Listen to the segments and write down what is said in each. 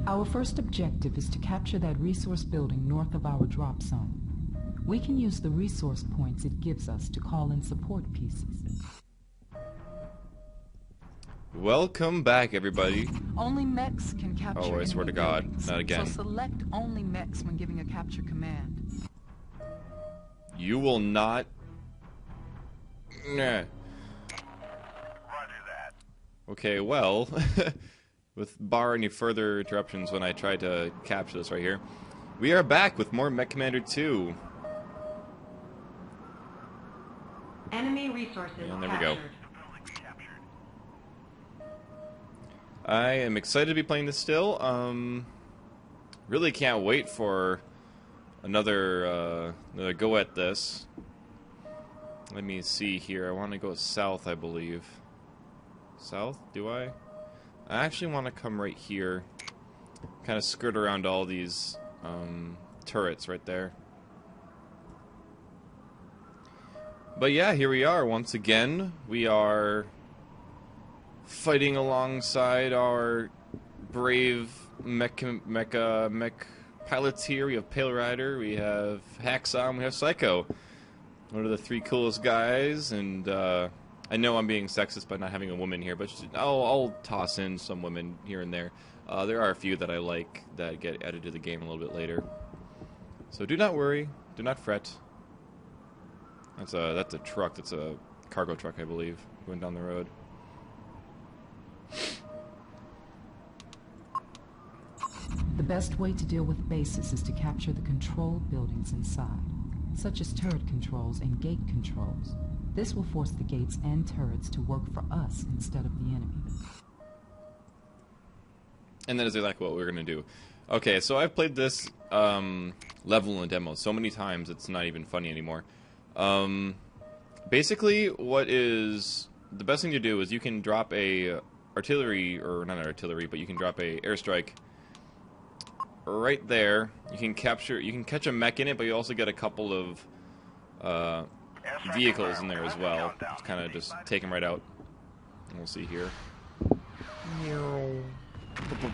Our first objective is to capture that resource building north of our drop zone. We can use the resource points it gives us to call in support pieces. Welcome back, everybody. Only mechs can capture. Oh, I swear to God, buildings, not again. So select only mechs when giving a capture command. You will not. Nah. Okay, well, with bar any further interruptions when I try to capture this right here, we are back with more Mech Commander 2. Enemy resources And there we go. captured. I am excited to be playing this still. Really can't wait for another go at this. Let me see here. I want to go south, I believe. South? Do I? I actually want to come right here. Kind of skirt around all these turrets right there. But yeah, here we are once again. We are fighting alongside our brave mech pilots here. We have Pale Rider, we have Haxon, we have Psycho. One of the three coolest guys, and I know I'm being sexist by not having a woman here, but I'll toss in some women here and there. There are a few that I like that get added to the game a little bit later. So do not worry, do not fret. That's a truck. That's a cargo truck, I believe, going down the road. The best way to deal with bases is to capture the control buildings inside, such as turret controls and gate controls. This will force the gates and turrets to work for us instead of the enemy. And that is exactly what we're going to do. Okay, so I've played this level in demo so many times it's not even funny anymore. Basically, what is the best thing to do is you can drop a artillery, or not artillery, but you can drop a airstrike right there. You can catch a mech in it, but you also get a couple of vehicles in there as well. Just kind of just take them right out. And we'll see here.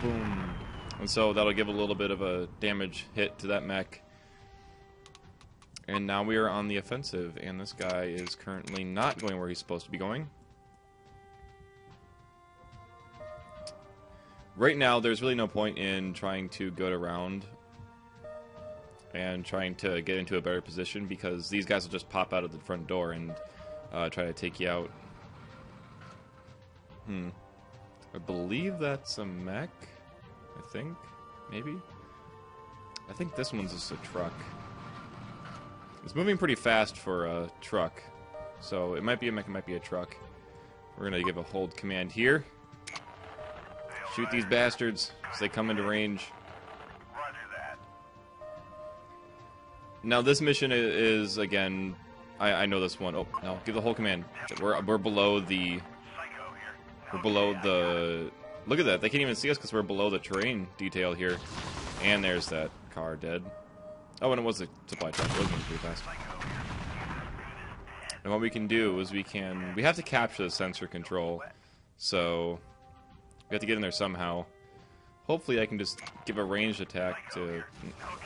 Boom. And so that'll give a little bit of a damage hit to that mech. And now we are on the offensive, and this guy is currently not going where he's supposed to be going. Right now, there's really no point in trying to go around and trying to get into a better position, because these guys will just pop out of the front door and try to take you out. I believe that's a mech, I think, maybe? I think this one's just a truck. It's moving pretty fast for a truck, so it might be a mech, it might be a truck. We're going to give a hold command here. Shoot these bastards as they come into range. Now this mission is again, I know this one. Oh, no, give the whole command. We're below the... Look at that, they can't even see us because we're below the terrain detail here. And there's that car dead. Oh, and it was a supply truck. It was moving pretty fast. And what we can do is we have to capture the sensor control. So we have to get in there somehow. Hopefully I can just give a ranged attack to...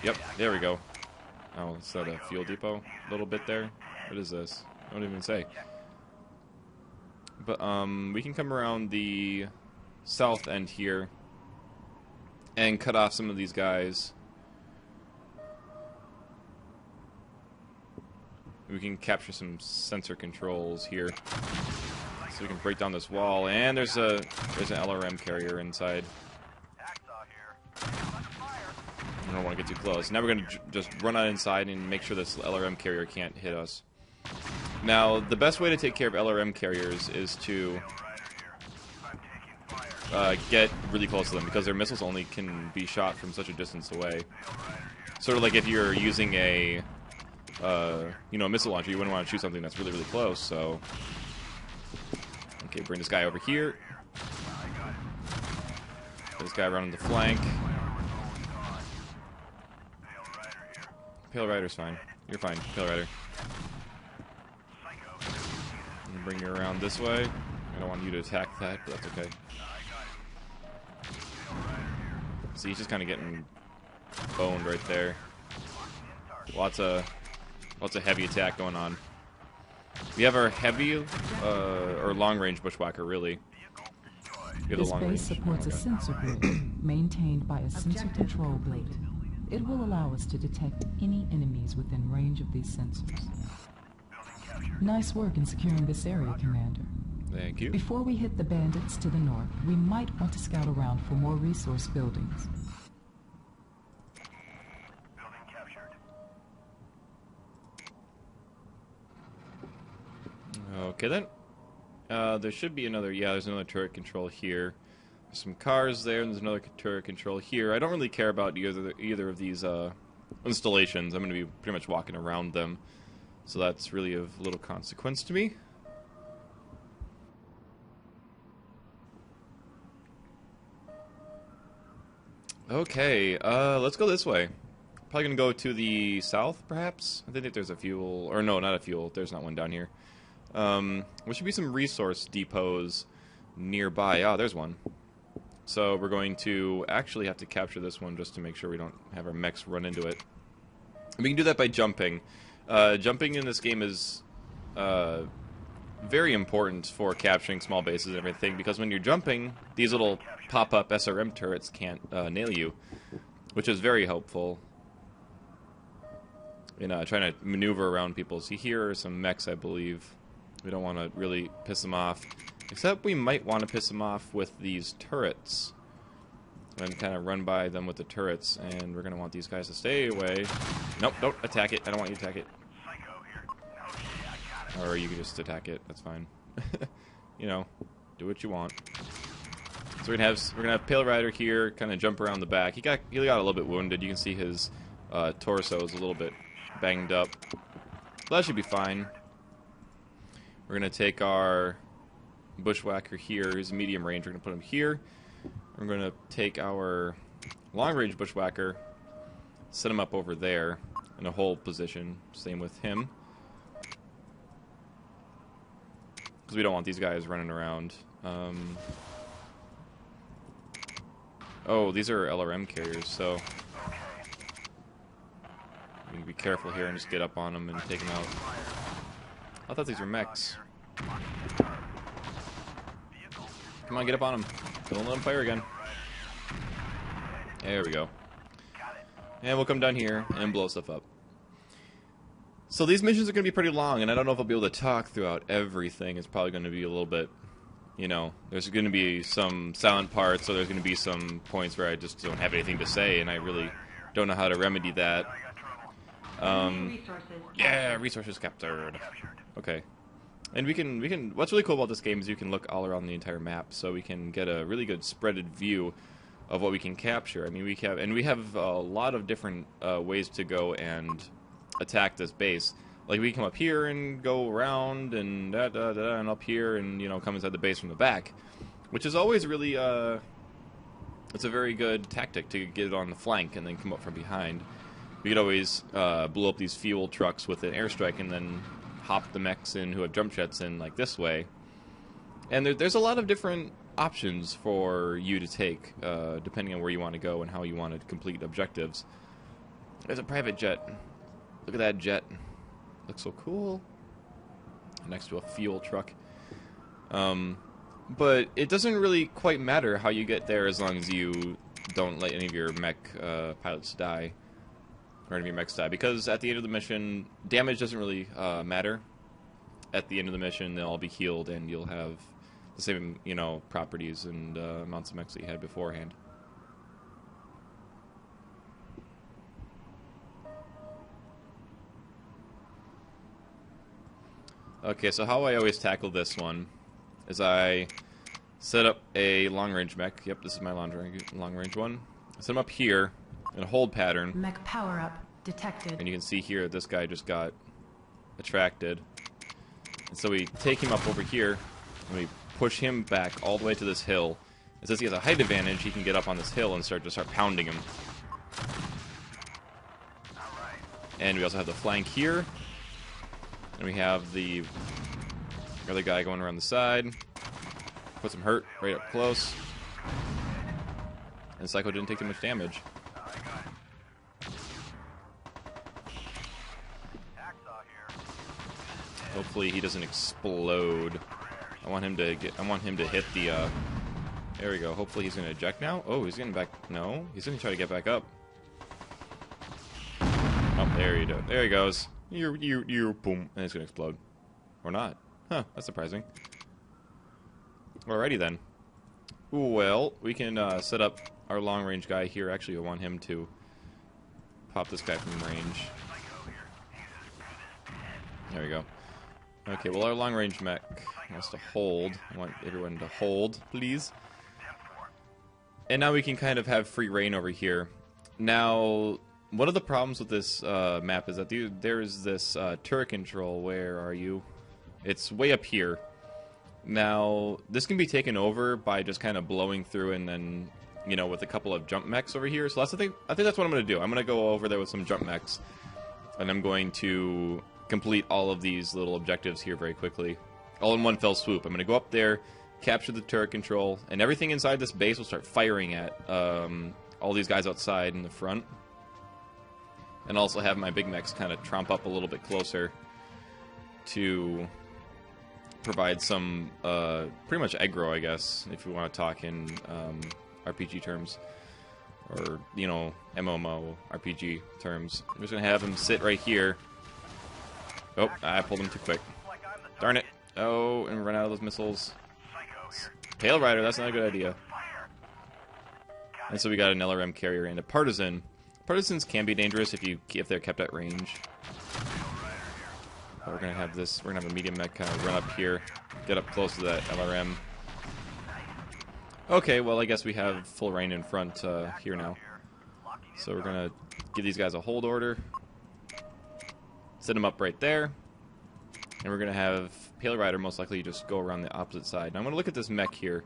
Yep, there we go. Oh, is that a fuel depot? A little bit there? What is this? I don't even say. But we can come around the south end here and cut off some of these guys. We can capture some sensor controls here, so we can break down this wall. And there's an LRM carrier inside. I don't want to get too close. Now we're going to just run on inside and make sure this LRM carrier can't hit us. Now, the best way to take care of LRM carriers is to get really close to them, because their missiles only can be shot from such a distance away. Sort of like if you're using a missile launcher, you wouldn't want to shoot something that's really, really close, so... Okay, bring this guy over here. Get this guy around the flank. Pale Rider's fine. You're fine, Pale Rider. I'm gonna bring you around this way. I don't want you to attack that, but that's okay. see, he's just kind of getting boned right there. Lots of heavy attack going on. We have our heavy or long-range bushwhacker, really. This base supports a sensor grid maintained by a sensor control building. It will allow us to detect any enemies within range of these sensors. Nice work in securing this area, Commander. Thank you. Before we hit the bandits to the north, we might want to scout around for more resource buildings. Okay then. There should be another, yeah, there's another turret control here. There's some cars there, and there's another turret control here. I don't really care about either of these installations. I'm going to be pretty much walking around them. So that's really of little consequence to me. Okay, let's go this way. Probably going to go to the south, perhaps? I think there's a fuel, or no, not a fuel. There's not one down here. There should be some resource depots nearby. Ah, there's one. So we're going to actually have to capture this one just to make sure we don't have our mechs run into it. And we can do that by jumping. Jumping in this game is very important for capturing small bases and everything, because when you're jumping, these little pop-up SRM turrets can't nail you, which is very helpful in trying to maneuver around people. See, here are some mechs, I believe. We don't want to really piss them off. Except we might want to piss them off with these turrets. And kind of run by them with the turrets. And we're going to want these guys to stay away. Nope, don't attack it. I don't want you to attack it. Or you can just attack it. That's fine. You know, do what you want. So we're gonna have Pale Rider here, kind of jump around the back. He got a little bit wounded. You can see his torso is a little bit banged up. So that should be fine. We're going to take our bushwhacker here. He's medium range. We're going to put him here. We're going to take our long-range bushwhacker, set him up over there in a hold position. Same with him. Because we don't want these guys running around. Oh, these are LRM carriers, so we can be careful here and just get up on them and take them out. I thought these were mechs. Come on, get up on them. Don't let them fire again. There we go. And we'll come down here and blow stuff up. So these missions are going to be pretty long, and I don't know if I'll be able to talk throughout everything. It's probably going to be a little bit, you know, there's going to be some silent parts, so there's going to be some points where I just don't have anything to say, and I really don't know how to remedy that. Yeah, resources captured. Okay. And we can what's really cool about this game is you can look all around the entire map, so we can get a really good spreaded view of what we can capture. I mean, we have a lot of different ways to go and attack this base. Like, we come up here and go around and and up here and, you know, come inside the base from the back, which is always really it's a very good tactic to get it on the flank and then come up from behind. We could always blow up these fuel trucks with an airstrike and then hop the mechs in who have jump jets in like this way. And there's a lot of different options for you to take, depending on where you want to go and how you want to complete objectives. There's a private jet. Look at that jet. Looks so cool. Next to a fuel truck. But it doesn't really quite matter how you get there as long as you don't let any of your mech pilots die. Or any of your mechs die. Because at the end of the mission, damage doesn't really matter. At the end of the mission, they'll all be healed and you'll have the same, you know, properties and amounts of mechs that you had beforehand. Okay, so how I always tackle this one is I set up a long-range mech. Yep, this is my long-range one. I set them up here in a hold pattern. Mech power-up detected. And you can see here, this guy just got attracted. And so we take him up over here, and we push him back all the way to this hill. And since he has a height advantage, he can get up on this hill and start pounding him. And we also have the flank here. And we have the other guy going around the side. Put some hurt right up close. and Psycho didn't take too much damage. Hopefully he doesn't explode. I want him to hit the. There we go. Hopefully he's gonna eject now. Oh, he's getting back. No, he's gonna try to get back up. Oh, there you go. There he goes. You, boom, and it's gonna explode, or not? Huh? That's surprising. Alrighty then. Well, we can set up our long-range guy here. Actually, I want him to pop this guy from range. There we go. Okay, well, our long-range mech wants to hold. I want everyone to hold, please. And now we can kind of have free reign over here. Now, one of the problems with this map is that there is this turret control. Where are you? It's way up here. Now, this can be taken over by just kind of blowing through and then, you know, with a couple of jump mechs over here. So I think that's what I'm going to do. I'm going to go over there with some jump mechs, and I'm going to complete all of these little objectives here very quickly, all in one fell swoop. I'm going to go up there, capture the turret control, and everything inside this base will start firing at all these guys outside in the front, and also have my big mechs kind of tromp up a little bit closer to provide some pretty much aggro, I guess, if you want to talk in RPG terms, or, you know, MMO RPG terms. I'm just going to have him sit right here. Oh, I pulled him too quick. Darn it. Oh, and run out of those missiles. Tail Rider, that's not a good idea. And so we got an LRM carrier and a Partisan. Partisans can be dangerous if they're kept at range. But we're gonna have a medium mech kind of run up here, get up close to that LRM. Okay, well, I guess we have full reign in front here now. So we're gonna give these guys a hold order. Set them up right there, and we're going to have Pale Rider most likely just go around the opposite side. Now I'm going to look at this mech here.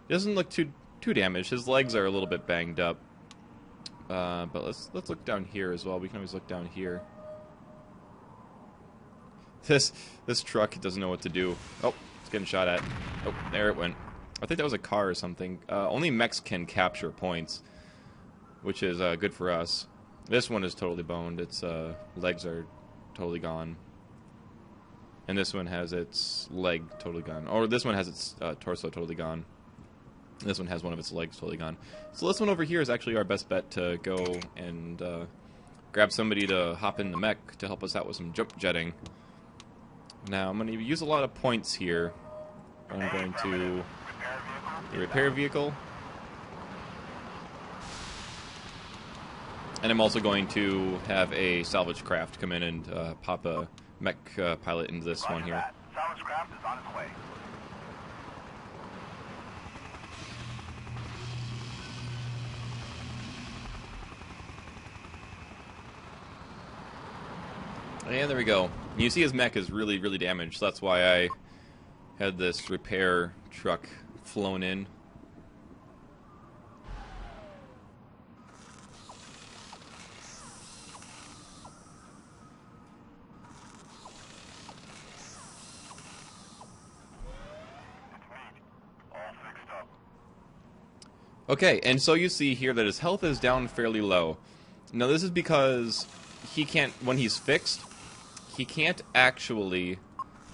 He doesn't look too damaged. His legs are a little bit banged up, but let's look down here as well. We can always look down here. This truck doesn't know what to do. Oh, it's getting shot at. Oh, there it went. I think that was a car or something. Only mechs can capture points, which is good for us. This one is totally boned. Its legs are totally gone. And this one has its leg totally gone. Or this one has its torso totally gone. This one has one of its legs totally gone. So this one over here is actually our best bet to go and grab somebody to hop in the mech to help us out with some jump jetting. Now, I'm going to use a lot of points here. I'm going to the repair vehicle. And I'm also going to have a salvage craft come in and pop a mech pilot into this one here. Salvage craft is on its way. And there we go. You see his mech is really, really damaged. So that's why I had this repair truck flown in. Okay, and so you see here that his health is down fairly low. Now this is because he can't, when he's fixed, he can't actually...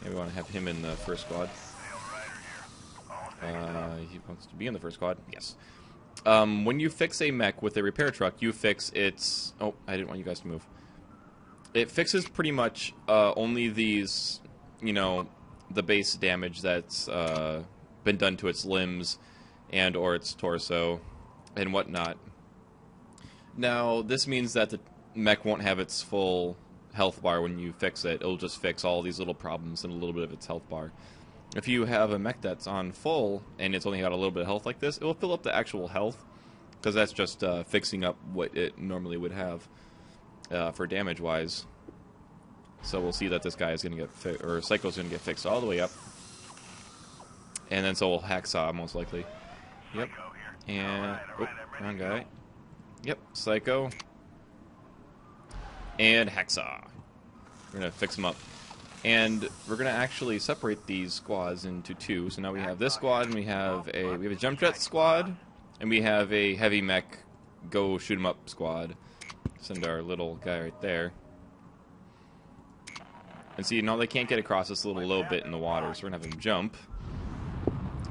Maybe we want to have him in the first squad. He wants to be in the first squad? Yes. When you fix a mech with a repair truck, you fix its... Oh, I didn't want you guys to move. It fixes pretty much only these, you know, the base damage that's been done to its limbs and or its torso and whatnot. Now, this means that the mech won't have its full health bar when you fix it. It'll just fix all these little problems and a little bit of its health bar. If you have a mech that's on full and it's only got a little bit of health like this, it will fill up the actual health, because that's just fixing up what it normally would have for damage-wise. So we'll see that this guy is going to get or Psycho's going to get fixed all the way up. And then so will Hacksaw, most likely. Yep. And... Oh, wrong guy. Yep, Psycho. And Hacksaw. We're going to fix them up. And we're going to actually separate these squads into two. So now we have this squad, and we have a jump jet squad, And we have a heavy mech go shoot 'em up squad. Send our little guy right there. And see, no, they can't get across this little low bit in the water, so we're going to have them jump.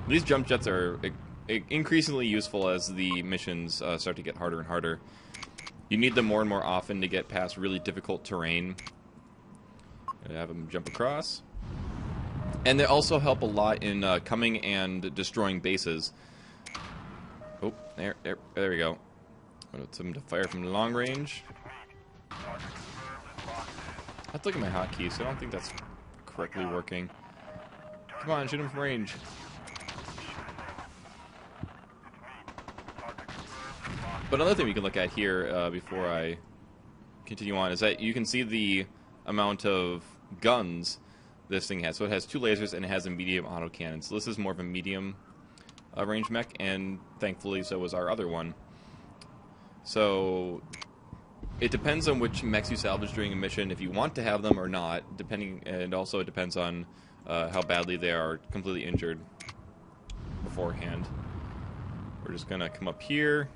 These jump jets are increasingly useful as the missions start to get harder and harder. You need them more and more often to get past really difficult terrain. Have them jump across. And they also help a lot in coming and destroying bases. Oh, there we go. Want them to fire from long range. I have to look at my hotkeys, so I don't think that's correctly working. Come on, shoot him from range. But another thing we can look at here before I continue on is that you can see the amount of guns this thing has. So it has 2 lasers and it has a medium autocannon. So this is more of a medium range mech, and thankfully so was our other one. So it depends on which mechs you salvage during a mission, if you want to have them or not, depending, and also it depends on how badly they are completely injured beforehand. We're just gonna come up here,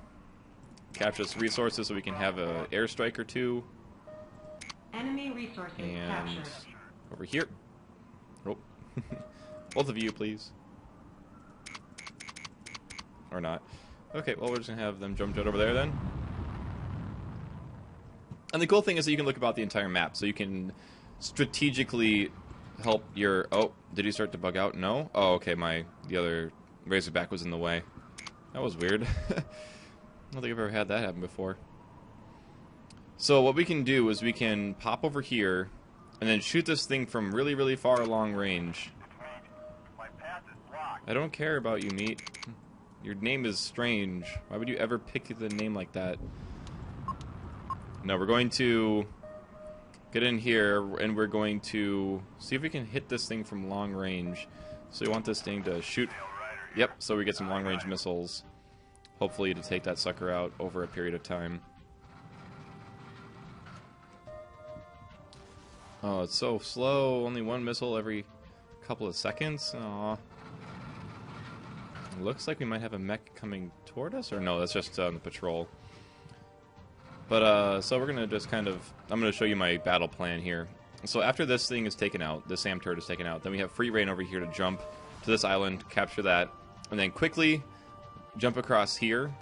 capture some resources so we can have an airstrike or 2. Enemy resources And captured. over here. Oh. Both of you, please. Or not. Okay, well, we're just going to have them jump jet over there then. And the cool thing is that you can look about the entire map, so you can strategically help your... Oh, did he start to bug out? No? Oh, okay, the other Razorback was in the way. That was weird. I don't think I've ever had that happen before. So what we can do is we can pop over here and then shoot this thing from really, really far long range. My path is blocked. I don't care about you, meat. Your name is strange. Why would you ever pick the name like that? No, we're going to get in here and we're going to see if we can hit this thing from long range. So we want this thing to shoot. Yep, so we get some long range missiles. Hopefully to take that sucker out over a period of time. Oh, it's so slow. Only 1 missile every couple of seconds. Aww. Looks like we might have a mech coming toward us. Or no, that's just on the patrol. But, so we're going to just kind of... I'm going to show you my battle plan here. So after this thing is taken out, the SAM turret is taken out, then we have free reign over here to jump to this island, capture that, and then quickly jump across here,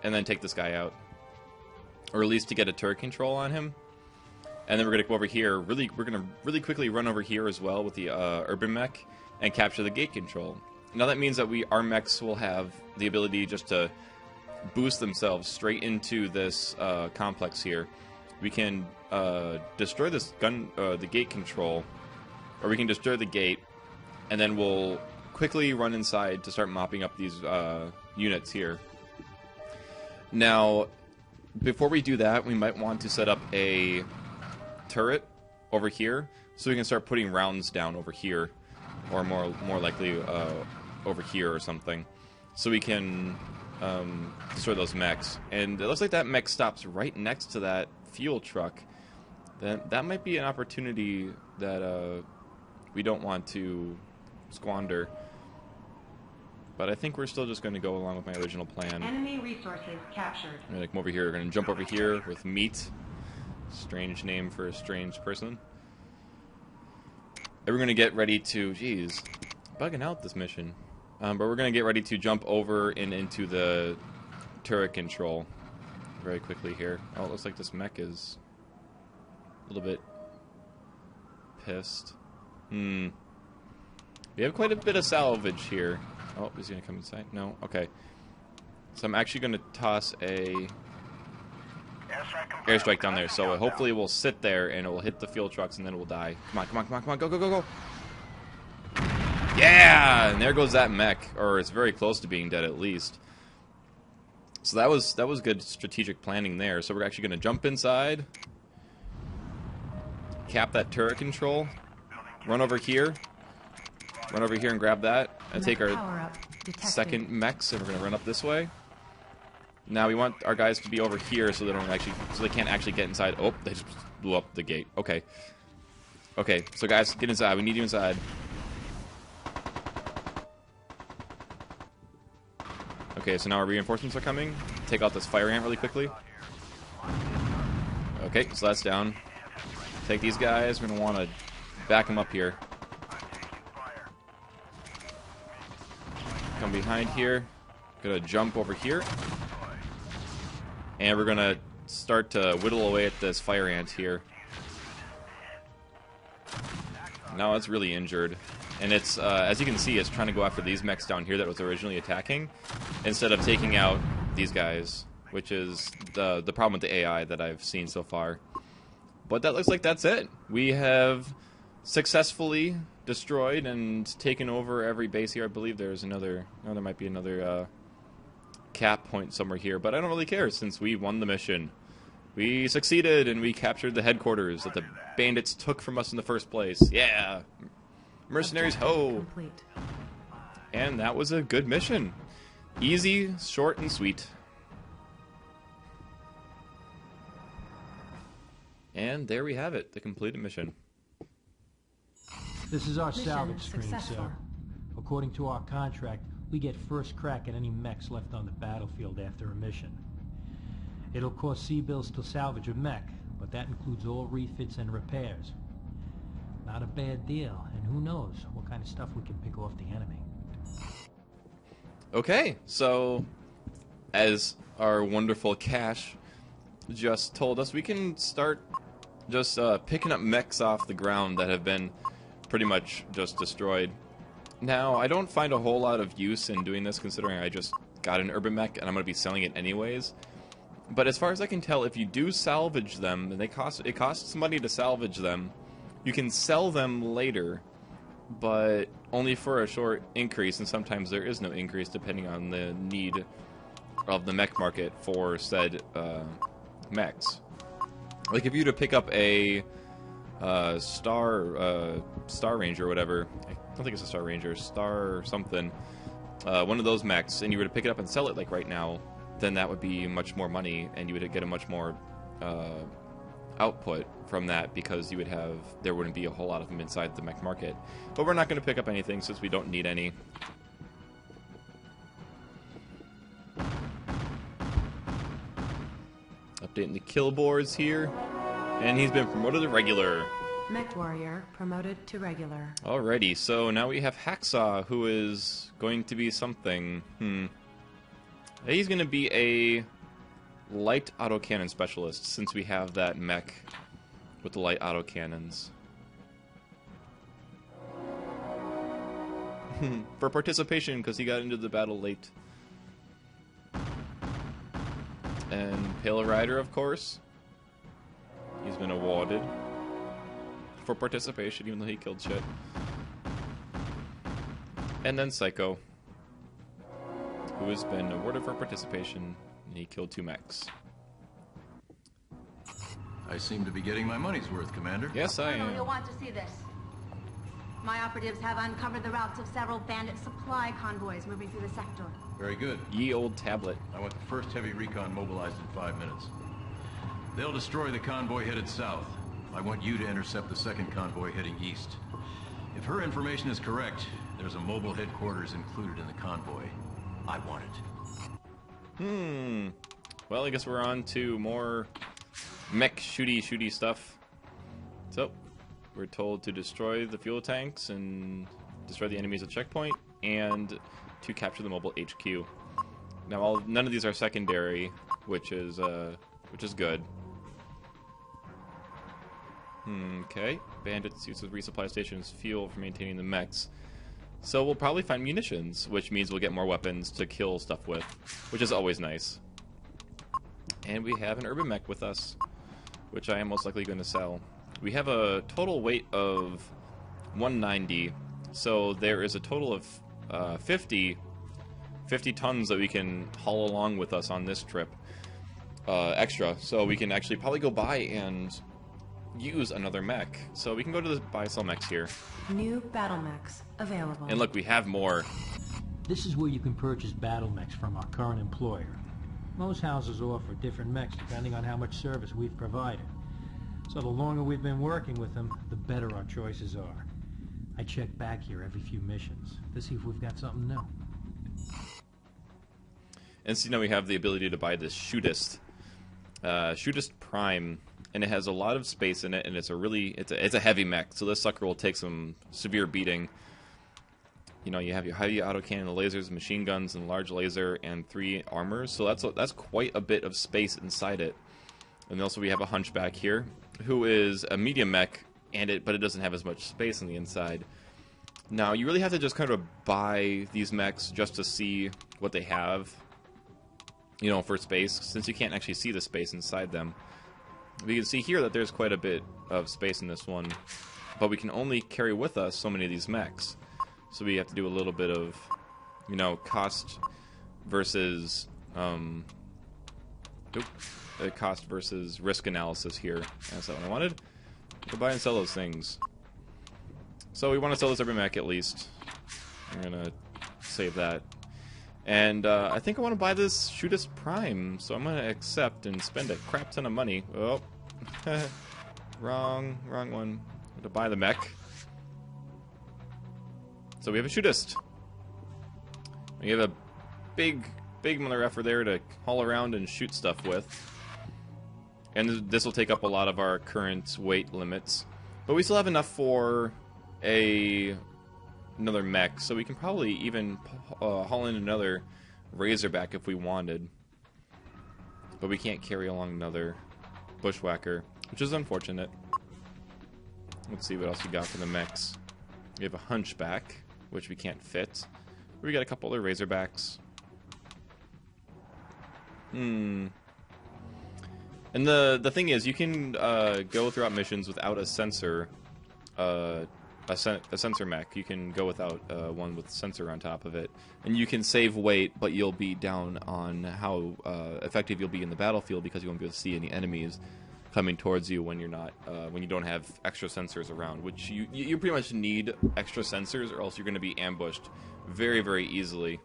and then take this guy out. Or at least to get a turret control on him. And then we're going to go over here. We're going to really quickly run over here as well with the Urbanmech and capture the gate control. Now that means that our mechs will have the ability just to boost themselves straight into this complex here. We can destroy this the gate control, or we can destroy the gate, and then we'll quickly run inside to start mopping up these units here. Now, before we do that, we might want to set up a turret over here so we can start putting rounds down over here, or more likely over here or something, so we can destroy those mechs. And it looks like that mech stops right next to that fuel truck. That might be an opportunity that we don't want to squander. But I think we're still just going to go along with my original plan. Enemy resources captured. I'm going to come over here. We're going to jump over here with meat. Strange name for a strange person. And we're going to get ready to... Jeez. Bugging out this mission. But we're going to get ready to jump over and into the turret control very quickly here. Oh, it looks like this mech is a little bit pissed. We have quite a bit of salvage here. Oh, is he going to come inside? No? Okay. So I'm actually going to toss a airstrike down there. So hopefully it will sit there and it will hit the fuel trucks and then it will die. Come on, come on, come on, come on. Go, go, go, go. Yeah! And there goes that mech. Or it's very close to being dead at least. So that was good strategic planning there. So we're actually going to jump inside. Cap that turret control. Run over here. Run over here and grab that. And take our second mechs, and we're gonna run up this way. Now we want our guys to be over here so they can't actually get inside. Oh, they just blew up the gate. Okay. Okay, so guys, get inside. We need you inside. Okay, so now our reinforcements are coming. Take out this fire ant really quickly. Okay, so that's down. Take these guys. We're going to want to back them up here. Come behind here. Gonna jump over here. And we're gonna start to whittle away at this fire ant here. Now it's really injured. And it's, as you can see, it's trying to go after these mechs down here that was originally attacking, instead of taking out these guys, which is the problem with the AI that I've seen so far. But that looks like that's it. We have successfully destroyed and taken over every base here. I believe there's another, oh, there might be another cap point somewhere here, but I don't really care since we won the mission. We succeeded and we captured the headquarters that the bandits took from us in the first place. Yeah! Mercenaries ho! Complete. And that was a good mission. Easy, short, and sweet. And there we have it, the completed mission. This is our Mission salvage screen, successful. sir. According to our contract, we get first crack at any mechs left on the battlefield after a mission. It'll cost C-bills to salvage a mech, but that includes all refits and repairs. Not a bad deal, and who knows what kind of stuff we can pick off the enemy. Okay, so as our wonderful Cash just told us, we can start just picking up mechs off the ground that have been pretty much just destroyed. Now, I don't find a whole lot of use in doing this, considering I just got an Urbanmech and I'm going to be selling it anyways. But as far as I can tell, if you do salvage them, and it costs money to salvage them, you can sell them later, but only for a short increase, and sometimes there is no increase depending on the need of the mech market for said mechs. Like if you were to pick up a Star Ranger or whatever, I don't think it's a Star Ranger, Star something, one of those mechs, and you were to pick it up and sell it like right now, then that would be much more money, and you would get a much more output from that, because you would have, there wouldn't be a whole lot of them inside the mech market. But we're not going to pick up anything since we don't need any. Updating the kill boards here, and he's been promoted to regular. Mech warrior promoted to regular. Alrighty, so now we have Hacksaw, who is going to be something. He's going to be a light autocannon specialist, since we have that mech with the light autocannons. For participation, because he got into the battle late. And Pale Rider, of course. He's been awarded for participation, even though he killed shit. And then Psycho, who has been awarded for participation, and he killed 2 mechs. I seem to be getting my money's worth, Commander. Yes, I Colonel, you'll am. want to see this. My operatives have uncovered the routes of several bandit supply convoys moving through the sector. Very good. Ye old tablet. I want the first heavy recon mobilized in 5 minutes. They'll destroy the convoy headed south. I want you to intercept the second convoy heading east. If her information is correct, there's a mobile headquarters included in the convoy. I want it. Well, I guess we're on to more mech shooty stuff. So, we're told to destroy the fuel tanks and destroy the enemies at checkpoint, and to capture the mobile HQ. Now, none of these are secondary, which is good. Okay. Bandits use the resupply station's fuel for maintaining the mechs. So we'll probably find munitions, which means we'll get more weapons to kill stuff with, which is always nice. And we have an Urbanmech with us, which I am most likely going to sell. We have a total weight of 190, so there is a total of 50 tons that we can haul along with us on this trip, extra. So we can actually probably go by and use another mech. So we can go to the buy sell mechs here. New battle mechs available. And look, we have more. This is where you can purchase battle mechs from our current employer. Most houses offer different mechs depending on how much service we've provided. So the longer we've been working with them, the better our choices are. I check back here every few missions to see if we've got something new. And so now we have the ability to buy this Shootist. Shootist Prime, and it has a lot of space in it, and it's a heavy mech, so this sucker will take some severe beating. You know, you have your heavy autocannon, the lasers, machine guns, and large laser, and 3 armors, so that's quite a bit of space inside it. And also we have a Hunchback here, who is a medium mech, but it doesn't have as much space on the inside. Now, you really have to just kind of buy these mechs just to see what they have, you know, for space, since you can't actually see the space inside them. We can see here that there's quite a bit of space in this one, but we can only carry with us so many of these mechs. So we have to do a little bit of, you know, cost versus cost versus risk analysis here. That's not what I wanted. To buy and sell those things. So we want to sell this Urbanmech at least. I'm gonna save that. And I think I want to buy this Shootist Prime, so I'm gonna accept and spend a crap ton of money. Oh, wrong one. To buy the mech. So we have a Shootist. We have a big mother effer there to haul around and shoot stuff with. And this will take up a lot of our current weight limits. But we still have enough for another mech, so we can probably even haul in another Razorback if we wanted. But we can't carry along another Bushwhacker, which is unfortunate. Let's see what else we got for the mechs. We have a Hunchback, which we can't fit. We got a couple other Razorbacks. And the thing is, you can go throughout missions without a sensor, a sensor mech. You can go without one with sensor on top of it, and you can save weight, but you'll be down on how effective you'll be in the battlefield because you won't be able to see any enemies coming towards you when you're not when you don't have extra sensors around. Which you pretty much need extra sensors, or else you're going to be ambushed very easily.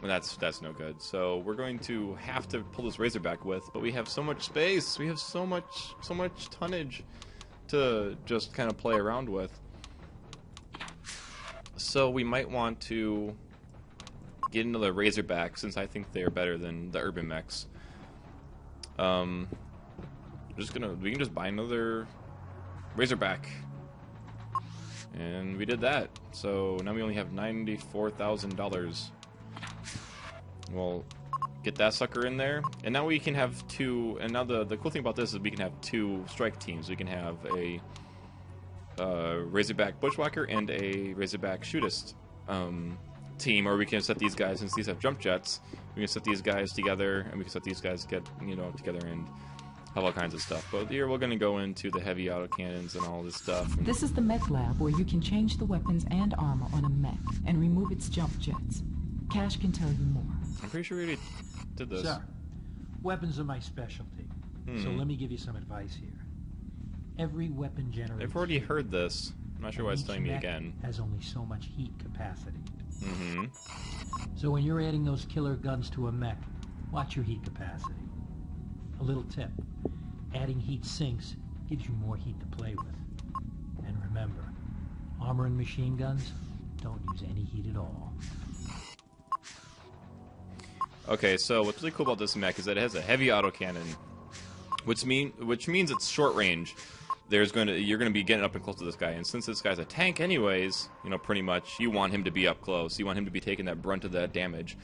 And that's no good. So we're going to have to pull this Razorback with, but we have so much space. We have so much tonnage to just kind of play around with. So we might want to get into the Razorback, since I think they are better than the Urbanmechs. We can just buy another Razorback. And we did that. So now we only have $94,000. We'll get that sucker in there, and now we can have two. And now the cool thing about this is we can have 2 strike teams. We can have a Razorback Bushwhacker and a Razorback Shootist team, or we can set these guys, since these have jump jets, we can set these guys together, and we can set these guys together and have all kinds of stuff. But here we're going to go into the heavy autocannons and all this stuff. This is the mech lab, where you can change the weapons and armor on a mech and remove its jump jets. Cash can tell you more. I'm pretty sure we already did this. Sir, weapons are my specialty, so let me give you some advice here. Every weapon generates... I've already heard this. I'm not sure why it's telling me again. Has only so much heat capacity. Mm-hmm. So when you're adding those killer guns to a mech, watch your heat capacity. A little tip. Adding heat sinks gives you more heat to play with. And remember, armor and machine guns don't use any heat at all. Okay, so what's really cool about this mech is that it has a heavy autocannon, which means it's short range. You're gonna be getting up and close to this guy, and since this guy's a tank anyways, you know, pretty much you want him to be up close. You want him to be taking that brunt of that damage.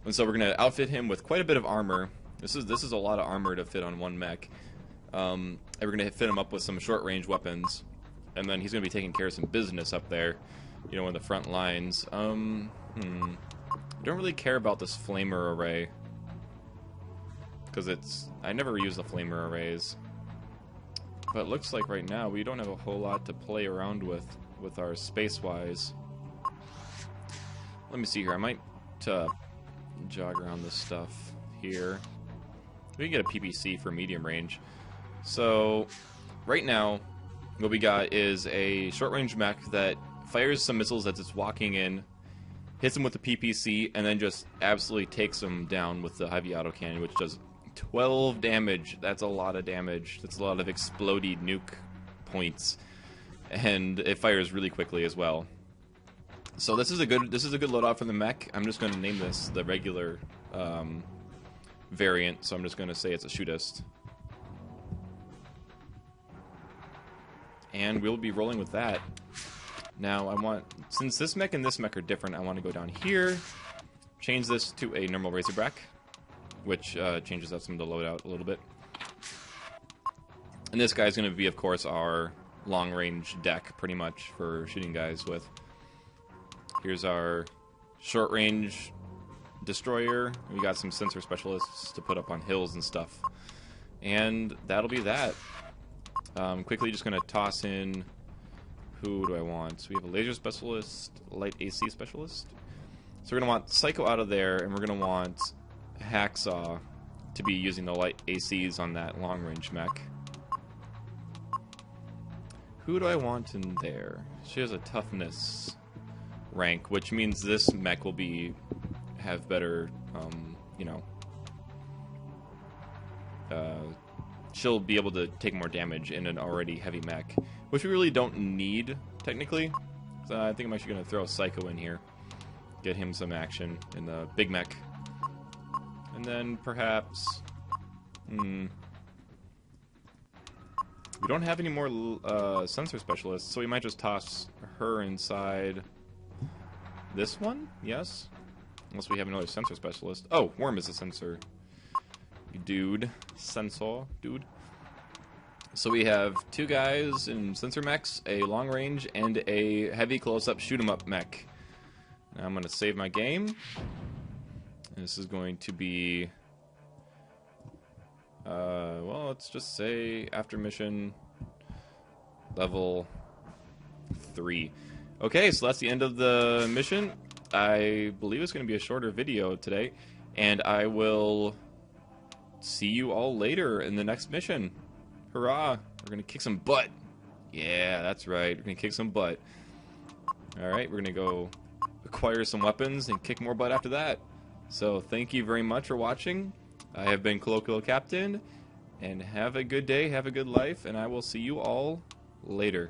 And so we're gonna outfit him with quite a bit of armor. This is a lot of armor to fit on one mech. And we're gonna fit him up with some short range weapons, and then he's gonna be taking care of some business up there, you know, in the front lines. I don't really care about this flamer array, because I never use the flamer arrays. But it looks like right now we don't have a whole lot to play around with our space-wise. Let me see here. I might jog around this stuff here. We can get a PPC for medium range. So right now what we got is a short-range mech that fires some missiles as it's walking in, hits him with the PPC, and then just absolutely takes him down with the heavy autocannon, which does 12 damage. That's a lot of damage. That's a lot of exploded nuke points, and it fires really quickly as well. So this is a good loadout for the mech. I'm just going to name this the regular variant, so I'm just going to say it's a shootist. And we'll be rolling with that. Now, since this mech and this mech are different, I want to go down here, change this to a normal Razorback, which changes out some of the loadout a little bit. And this guy's going to be, of course, our long-range deck, pretty much, for shooting guys with. Here's our short-range destroyer. We got some sensor specialists to put up on hills and stuff. And that'll be that. Quickly just going to toss in... Who do I want? So we have a laser specialist, light AC specialist. So we're going to want Psycho out of there, and we're going to want Hacksaw to be using the light ACs on that long-range mech. Who do I want in there? She has a toughness rank, which means this mech will have better, you know, she'll be able to take more damage in an already heavy mech, which we really don't need, technically. So I think I'm actually going to throw Psycho in here, get him some action in the big mech. And then perhaps... we don't have any more sensor specialists, so we might just toss her inside this one? Yes? Unless we have another sensor specialist. Oh, Worm is a sensor. Dude. Sensor. Dude. So we have two guys in sensor mechs, a long range, and a heavy close-up shoot-'em-up mech. Now I'm going to save my game. This is going to be... well, let's just say after mission level 3. Okay, so that's the end of the mission. I believe it's going to be a shorter video today, and I will see you all later in the next mission. Hurrah! We're going to kick some butt. Yeah, that's right. We're going to kick some butt. Alright, we're going to go acquire some weapons and kick more butt after that. So, thank you very much for watching. I have been Colloquial Captain, and have a good day, have a good life, and I will see you all later.